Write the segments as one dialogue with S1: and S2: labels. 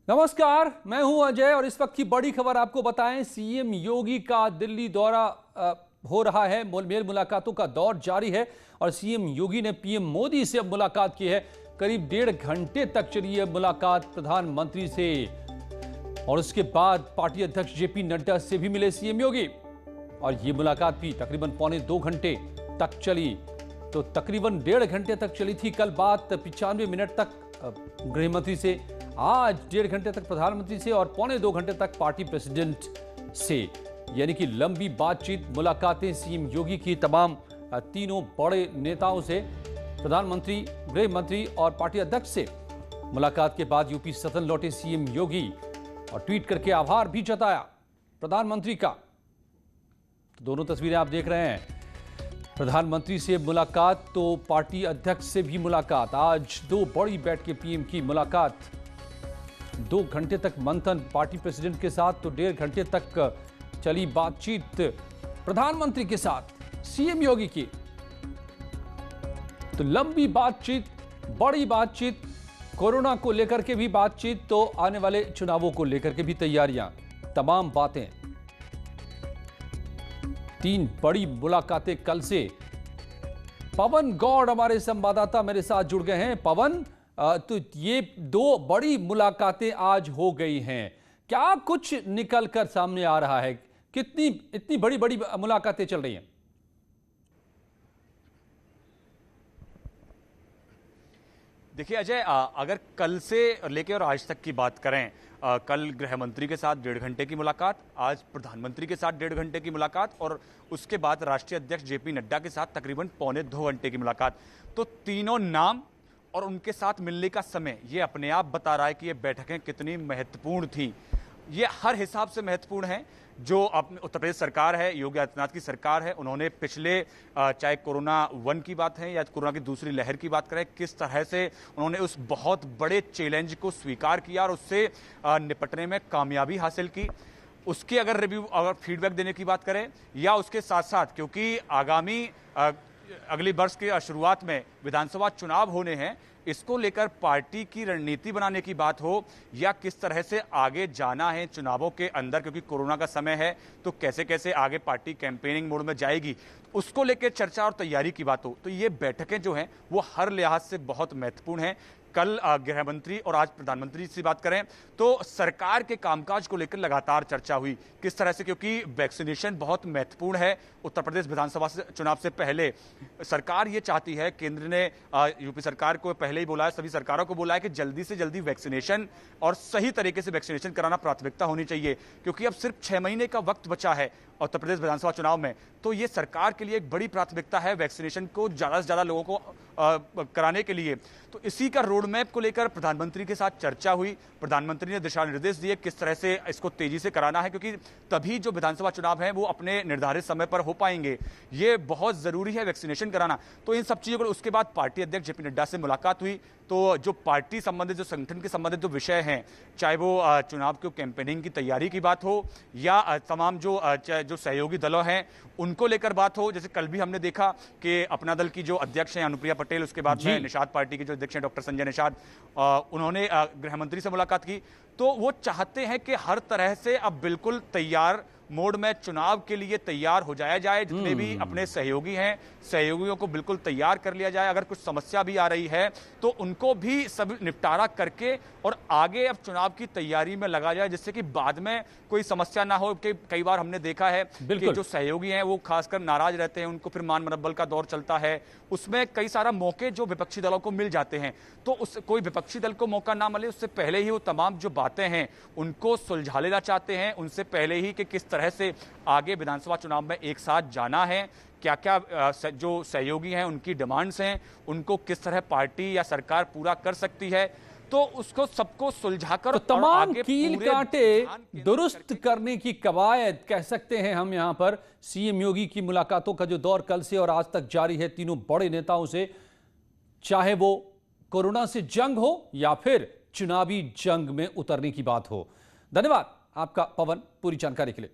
S1: नमस्कार, मैं हूं अजय और इस वक्त की बड़ी खबर आपको बताएं। सीएम योगी का दिल्ली दौरा हो रहा है। मेल मुलाकातों का दौर जारी है और सीएम योगी ने पीएम मोदी से अब मुलाकात की है। करीब 1.5 घंटे तक चली है मुलाकात प्रधानमंत्री से और उसके बाद पार्टी अध्यक्ष जेपी नड्डा से भी मिले सीएम योगी और ये मुलाकात भी तकरीबन 1.25 घंटे तक चली। तो तकरीबन 1.5 घंटे तक चली थी कल बात, 95 मिनट तक गृह मंत्री से, आज 1.5 घंटे तक प्रधानमंत्री से और 1.25 घंटे तक पार्टी प्रेसिडेंट से, यानी कि लंबी बातचीत मुलाकातें सीएम योगी की तमाम तीनों बड़े नेताओं से, प्रधानमंत्री, गृह मंत्री और पार्टी अध्यक्ष से। मुलाकात के बाद यूपी सदन लौटे सीएम योगी और ट्वीट करके आभार भी जताया प्रधानमंत्री का। तो दोनों तस्वीरें आप देख रहे हैं, प्रधानमंत्री से मुलाकात तो पार्टी अध्यक्ष से भी मुलाकात। आज दो बड़ी बैठकें पीएम की मुलाकात, 2 घंटे तक मंथन पार्टी प्रेसिडेंट के साथ, तो 1.5 घंटे तक चली बातचीत प्रधानमंत्री के साथ सीएम योगी की। तो लंबी बातचीत, बड़ी बातचीत, कोरोना को लेकर के भी बातचीत, तो आने वाले चुनावों को लेकर के भी तैयारियां, तमाम बातें। 3 बड़ी मुलाकातें कल से। पवन गौड़ हमारे संवाददाता मेरे साथ जुड़ गए हैं। पवन, तो ये 2 बड़ी मुलाकातें आज हो गई हैं, क्या कुछ निकल कर सामने आ रहा है? इतनी बड़ी बड़ी मुलाकातें चल रही हैं?
S2: देखिए अजय, अगर कल से लेकर और आज तक की बात करें, कल गृह मंत्री के साथ 1.5 घंटे की मुलाकात, आज प्रधानमंत्री के साथ 1.5 घंटे की मुलाकात और उसके बाद राष्ट्रीय अध्यक्ष जेपी नड्डा के साथ तकरीबन 1.25 घंटे की मुलाकात। तो तीनों नाम और उनके साथ मिलने का समय ये अपने आप बता रहा है कि ये बैठकें कितनी महत्वपूर्ण थी। ये हर हिसाब से महत्वपूर्ण है। जो अपने उत्तर प्रदेश सरकार है, योगी आदित्यनाथ की सरकार है, उन्होंने पिछले चाहे कोरोना 1 की बात है या कोरोना की दूसरी लहर की बात करें, किस तरह से उन्होंने उस बहुत बड़े चैलेंज को स्वीकार किया और उससे निपटने में कामयाबी हासिल की। उसकी अगर रिव्यू, अगर फीडबैक देने की बात करें, या उसके साथ साथ क्योंकि आगामी अगली वर्ष की शुरुआत में विधानसभा चुनाव होने हैं, इसको लेकर पार्टी की रणनीति बनाने की बात हो या किस तरह से आगे जाना है चुनावों के अंदर, क्योंकि कोरोना का समय है तो कैसे कैसे आगे पार्टी कैंपेनिंग मोड में जाएगी, उसको लेकर चर्चा और तैयारी की बात हो, तो ये बैठकें जो हैं वो हर लिहाज से बहुत महत्वपूर्ण हैं। कल गृह मंत्री और आज प्रधानमंत्री से बात करें तो सरकार के कामकाज को लेकर लगातार चर्चा हुई, किस तरह से, क्योंकि वैक्सीनेशन बहुत महत्वपूर्ण है। उत्तर प्रदेश विधानसभा चुनाव से पहले सरकार ये चाहती है, केंद्र ने यूपी सरकार को पहले ही बोला है, सभी सरकारों को बोला है कि जल्दी से जल्दी वैक्सीनेशन और सही तरीके से वैक्सीनेशन कराना प्राथमिकता होनी चाहिए, क्योंकि अब सिर्फ 6 महीने का वक्त बचा है उत्तर प्रदेश विधानसभा चुनाव में। तो ये सरकार के लिए एक बड़ी प्राथमिकता है वैक्सीनेशन को ज़्यादा से ज़्यादा लोगों को कराने के लिए। तो इसी का रोड मैप को लेकर प्रधानमंत्री के साथ चर्चा हुई। प्रधानमंत्री ने दिशा निर्देश दिए किस तरह से इसको तेजी से कराना है, क्योंकि तभी जो विधानसभा चुनाव है वो अपने निर्धारित समय पर हो पाएंगे। ये बहुत ज़रूरी है वैक्सीनेशन कराना। तो इन सब चीज़ों को, उसके बाद पार्टी अध्यक्ष जेपी नड्डा से मुलाकात हुई। तो जो पार्टी संबंधित, जो संगठन के संबंधित जो विषय हैं, चाहे वो चुनाव की कैंपेनिंग की तैयारी की बात हो या तमाम जो सहयोगी दलों हैं उनको लेकर बात हो, जैसे कल भी हमने देखा कि अपना दल की जो अध्यक्ष हैं अनुप्रिया पटेल, उसके बाद में निषाद पार्टी के जो अध्यक्ष हैं डॉक्टर संजय निषाद, उन्होंने गृह मंत्री से मुलाकात की। तो वो चाहते हैं कि हर तरह से अब बिल्कुल तैयार मोड में चुनाव के लिए तैयार हो जाया जाए। जितने भी अपने सहयोगी हैं, सहयोगियों को बिल्कुल तैयार कर लिया जाए। अगर कुछ समस्या भी आ रही है तो उनको भी सब निपटारा करके और आगे अब चुनाव की तैयारी में लगा जाए, जिससे कि बाद में कोई समस्या ना हो। कि कई बार हमने देखा है कि जो सहयोगी हैं वो खासकर नाराज रहते हैं, उनको फिर मान मनब्बल का दौर चलता है, उसमें कई सारा मौके जो विपक्षी दलों को मिल जाते हैं। तो उस कोई विपक्षी दल को मौका ना मिले उससे पहले ही वो तमाम जो बातें हैं उनको सुलझा लेना चाहते हैं, उनसे पहले ही कि किस तरह से आगे विधानसभा चुनाव में एक साथ जाना है, क्या क्या जो सहयोगी हैं उनकी डिमांड्स हैं, उनको किस तरह पार्टी या सरकार पूरा कर सकती है। तो उसको सबको सुलझाकर
S1: तो तमाम कील कांटे दुरुस्त करने की कवायद कह सकते हैं हम यहां पर। सीएम योगी की मुलाकातों का जो दौर कल से और आज तक जारी है तीनों बड़े नेताओं से, चाहे वो कोरोना से जंग हो या फिर चुनावी जंग में उतरने की बात हो। धन्यवाद आपका पवन, पूरी जानकारी के लिए।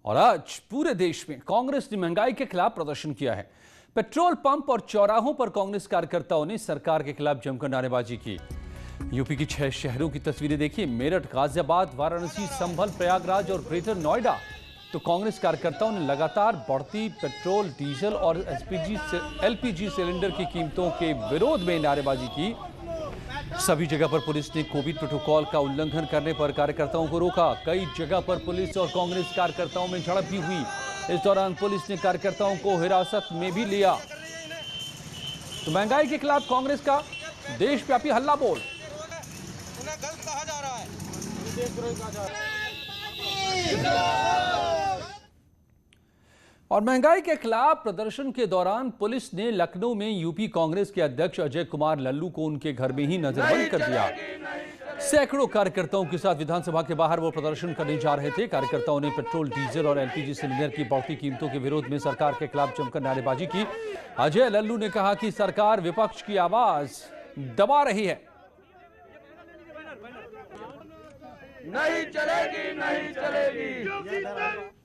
S1: और आज पूरे देश में कांग्रेस ने महंगाई के खिलाफ प्रदर्शन किया है। पेट्रोल पंप और चौराहों पर कांग्रेस कार्यकर्ताओं ने सरकार के खिलाफ जमकर नारेबाजी की। यूपी की 6 शहरों की तस्वीरें देखिए, मेरठ, गाजियाबाद, वाराणसी, संभल, प्रयागराज और ग्रेटर नोएडा। तो कांग्रेस कार्यकर्ताओं ने लगातार बढ़ती पेट्रोल, डीजल और एलपीजी सिलेंडर की कीमतों के विरोध में नारेबाजी की। सभी जगह पर पुलिस ने कोविड प्रोटोकॉल का उल्लंघन करने पर कार्यकर्ताओं को रोका। कई जगह पर पुलिस और कांग्रेस कार्यकर्ताओं में झड़प भी हुई। इस दौरान पुलिस ने कार्यकर्ताओं को हिरासत में भी लिया। तो महंगाई के खिलाफ कांग्रेस का देशव्यापी हल्ला बोल।
S3: उन्हें गलत कहा जा रहा है।
S1: और महंगाई के खिलाफ प्रदर्शन के दौरान पुलिस ने लखनऊ में यूपी कांग्रेस के अध्यक्ष अजय कुमार लल्लू को उनके घर में ही नजरबंद कर दिया। सैकड़ों कार्यकर्ताओं के साथ विधानसभा के बाहर वो प्रदर्शन करने जा रहे थे। कार्यकर्ताओं ने पेट्रोल, डीजल और एलपीजी सिलेंडर की बढ़ती कीमतों के विरोध में सरकार के खिलाफ जमकर नारेबाजी की। अजय लल्लू ने कहा कि सरकार विपक्ष की आवाज दबा रही है।
S3: नहीं चलेगी, नहीं चलेगी।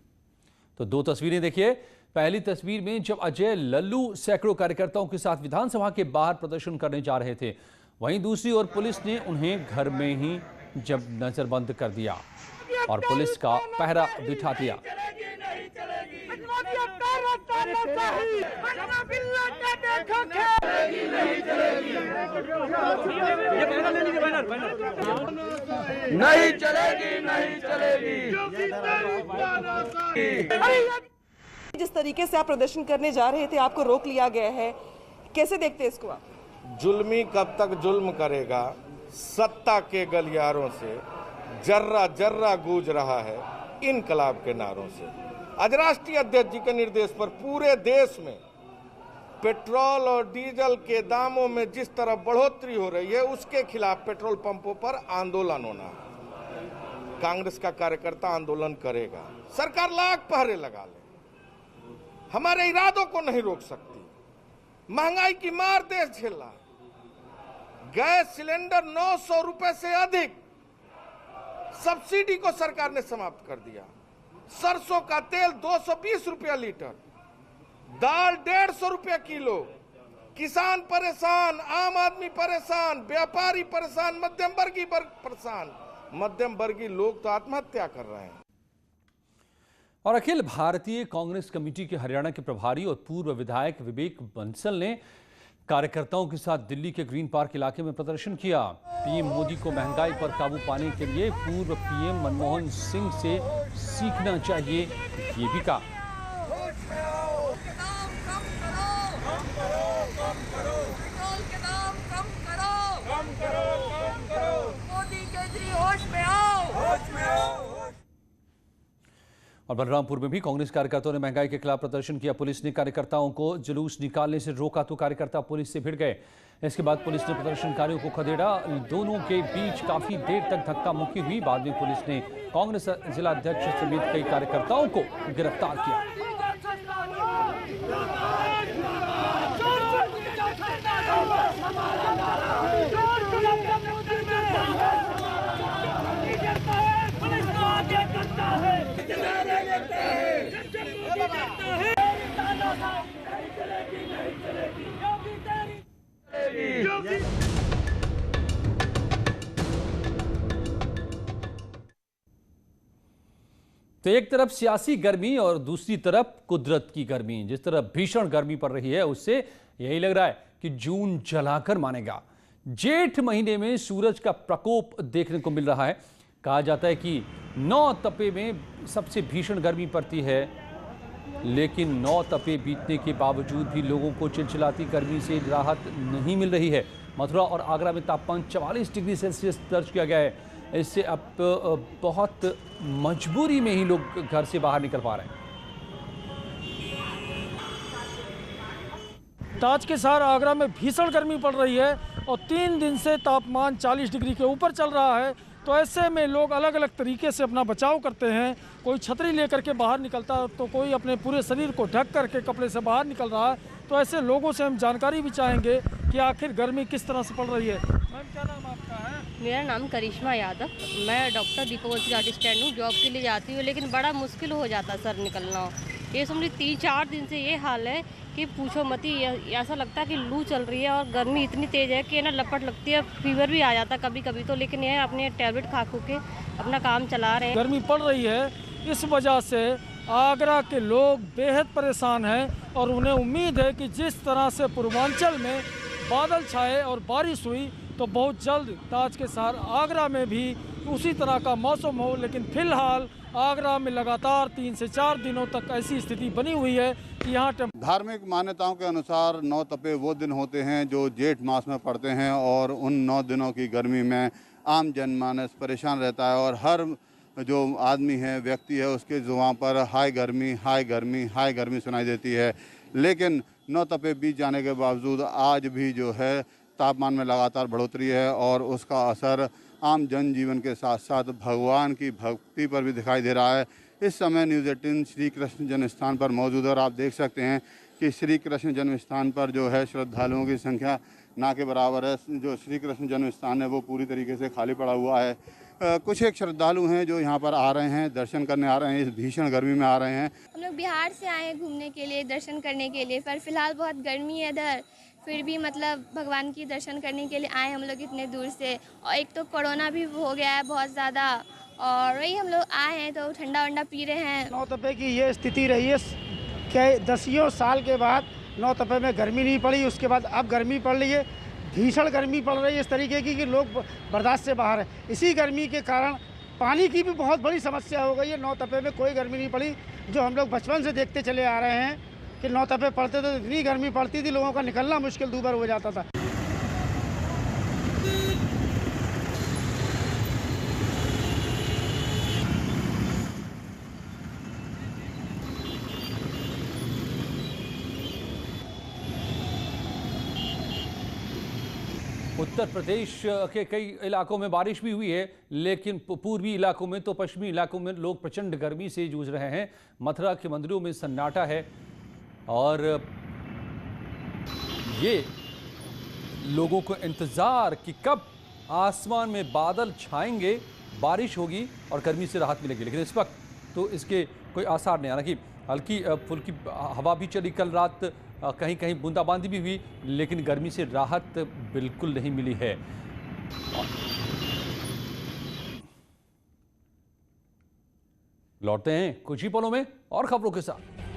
S1: तो 2 तस्वीरें देखिए। पहली तस्वीर में जब अजय लल्लू सैकड़ों कार्यकर्ताओं के साथ विधानसभा के बाहर प्रदर्शन करने जा रहे थे, वहीं दूसरी ओर पुलिस ने उन्हें घर में ही जब नजरबंद कर दिया और पुलिस का पहरा बिठा दिया।
S3: नहीं चलेगी, नहीं चलेगी।
S4: जिस तरीके से आप प्रदर्शन करने जा रहे थे, आपको रोक लिया गया है, कैसे देखते हैं इसको आप?
S5: जुल्मी कब तक जुल्म करेगा? सत्ता के गलियारों से जर्रा जर्रा गूंज रहा है इनकलाब के नारों से। आज राष्ट्रीय अध्यक्ष जी के निर्देश पर पूरे देश में पेट्रोल और डीजल के दामों में जिस तरह बढ़ोतरी हो रही है, उसके खिलाफ पेट्रोल पंपों पर आंदोलन होना है। कांग्रेस का कार्यकर्ता आंदोलन करेगा। सरकार लाख पहरे लगा ले, हमारे इरादों को नहीं रोक सकती। महंगाई की मार देश झेल रहा है। गैस सिलेंडर 900 रुपए से अधिक सब्सिडी को सरकार ने समाप्त कर दिया। सरसों का तेल 220 रुपया लीटर, दाल 150 रुपया किलो। किसान परेशान, आम आदमी परेशान, व्यापारी परेशान, मध्यम वर्गीय वर्ग परेशान। मध्यम वर्गीय लोग तो आत्महत्या कर रहे हैं।
S1: और अखिल भारतीय कांग्रेस कमेटी के हरियाणा के प्रभारी और पूर्व विधायक विवेक बंसल ने कार्यकर्ताओं के साथ दिल्ली के ग्रीन पार्क इलाके में प्रदर्शन किया। पीएम मोदी को महंगाई पर काबू पाने के लिए पूर्व पीएम मनमोहन सिंह से सीखना चाहिए, ये भी कहा। और बलरामपुर में भी कांग्रेस कार्यकर्ताओं ने महंगाई के खिलाफ प्रदर्शन किया। पुलिस ने कार्यकर्ताओं को जुलूस निकालने से रोका तो कार्यकर्ता पुलिस से भिड़ गए। इसके बाद पुलिस ने प्रदर्शनकारियों को खदेड़ा। दोनों के बीच काफी देर तक धक्का मुक्की हुई। बाद में पुलिस ने कांग्रेस जिला अध्यक्ष समेत कई कार्यकर्ताओं को गिरफ्तार किया। तो एक तरफ सियासी गर्मी और दूसरी तरफ कुदरत की गर्मी। जिस तरह भीषण गर्मी पड़ रही है, उससे यही लग रहा है कि जून जलाकर मानेगा। जेठ महीने में सूरज का प्रकोप देखने को मिल रहा है। कहा जाता है कि 9 तपे में सबसे भीषण गर्मी पड़ती है, लेकिन 9 तपे बीतने के बावजूद भी लोगों को चिलचिलाती गर्मी से राहत नहीं मिल रही है। मथुरा और आगरा में तापमान 44 डिग्री सेल्सियस दर्ज किया गया है। इससे अब बहुत मजबूरी में ही लोग घर से बाहर निकल पा रहे हैं।
S6: ताजकेसार आगरा में भीषण गर्मी पड़ रही है और 3 दिन से तापमान 40 डिग्री के ऊपर चल रहा है। तो ऐसे में लोग अलग अलग तरीके से अपना बचाव करते हैं। कोई छतरी लेकर के बाहर निकलता है, तो कोई अपने पूरे शरीर को ढक करके कपड़े से बाहर निकल रहा है। तो ऐसे लोगों से हम जानकारी भी चाहेंगे कि आखिर गर्मी किस तरह से पड़ रही है। क्या नाम आपका है?
S7: मेरा नाम करिश्मा यादव। मैं डॉक्टर दीपक घाटी स्टैंड हूँ, जॉब के लिए जाती हूँ, लेकिन बड़ा मुश्किल हो जाता सर निकलना। ये समझिए 3-4 दिन से ये हाल है कि पूछो मत ही। ऐसा लगता है कि लू चल रही है और गर्मी इतनी तेज़ है कि ना लपट लगती है, फीवर भी आ जाता कभी कभी तो। लेकिन ये अपने टैबलेट खा के अपना काम चला रहे हैं।
S6: गर्मी पड़ रही है, इस वजह से आगरा के लोग बेहद परेशान हैं और उन्हें उम्मीद है कि जिस तरह से पूर्वांचल में बादल छाए और बारिश हुई तो बहुत जल्द ताज के शहर आगरा में भी उसी तरह का मौसम हो। लेकिन फिलहाल आगरा में लगातार 3 से 4 दिनों तक ऐसी स्थिति बनी हुई है कि यहाँ
S8: धार्मिक मान्यताओं के अनुसार 9 तपे वो दिन होते हैं जो जेठ मास में पड़ते हैं और उन 9 दिनों की गर्मी में आम जनमानस परेशान रहता है और हर जो आदमी है, व्यक्ति है, उसके जुबान पर हाय गर्मी, हाय गर्मी, हाय गर्मी सुनाई देती है। लेकिन 9 तपे बीत जाने के बावजूद आज भी जो है तापमान में लगातार बढ़ोतरी है और उसका असर आम जनजीवन के साथ साथ भगवान की भक्ति पर भी दिखाई दे रहा है। इस समय न्यूज़ 18 श्री कृष्ण जन्म स्थान पर मौजूद है और आप देख सकते हैं कि श्री कृष्ण जन्म स्थान पर जो है श्रद्धालुओं की संख्या ना के बराबर है। जो श्री कृष्ण जन्म स्थान है वो पूरी तरीके से खाली पड़ा हुआ है। कुछ एक श्रद्धालु हैं जो यहाँ पर आ रहे हैं, दर्शन करने आ रहे हैं, इस भीषण गर्मी में आ रहे हैं।
S9: हम लोग बिहार से आए हैं घूमने के लिए, दर्शन करने के लिए, पर फिलहाल बहुत गर्मी है इधर। फिर भी मतलब भगवान की दर्शन करने के लिए आए हम लोग इतने दूर से। और एक तो कोरोना भी हो गया है बहुत ज़्यादा, और वही हम लोग आए हैं तो ठंडा वंडा पी रहे हैं।
S10: 9 तपे की ये स्थिति रही है कि 10 साल के बाद 9 तपे में गर्मी नहीं पड़ी, उसके बाद अब गर्मी पड़ रही है, भीषण गर्मी पड़ रही है इस तरीके की कि लोग बर्दाश्त से बाहर है। इसी गर्मी के कारण पानी की भी बहुत बड़ी समस्या हो गई है। 9 तपे में कोई गर्मी नहीं पड़ी, जो हम लोग बचपन से देखते चले आ रहे हैं कि 9 तपे पड़ते तो इतनी गर्मी पड़ती थी, लोगों का निकलना मुश्किल दूभर हो जाता था।
S1: उत्तर प्रदेश के कई इलाकों में बारिश भी हुई है, लेकिन पूर्वी इलाकों में तो पश्चिमी इलाकों में लोग प्रचंड गर्मी से जूझ रहे हैं। मथुरा के मंदिरों में सन्नाटा है और ये लोगों को इंतजार कि कब आसमान में बादल छाएंगे, बारिश होगी और गर्मी से राहत मिलेगी। लेकिन इस वक्त तो इसके कोई आसार नहीं। हालांकि हल्की फुल्की हवा भी चली कल रात, कहीं कहीं बूंदाबांदी भी हुई, लेकिन गर्मी से राहत बिल्कुल नहीं मिली है। लौटते हैं कुछ ही पलों में और खबरों के साथ।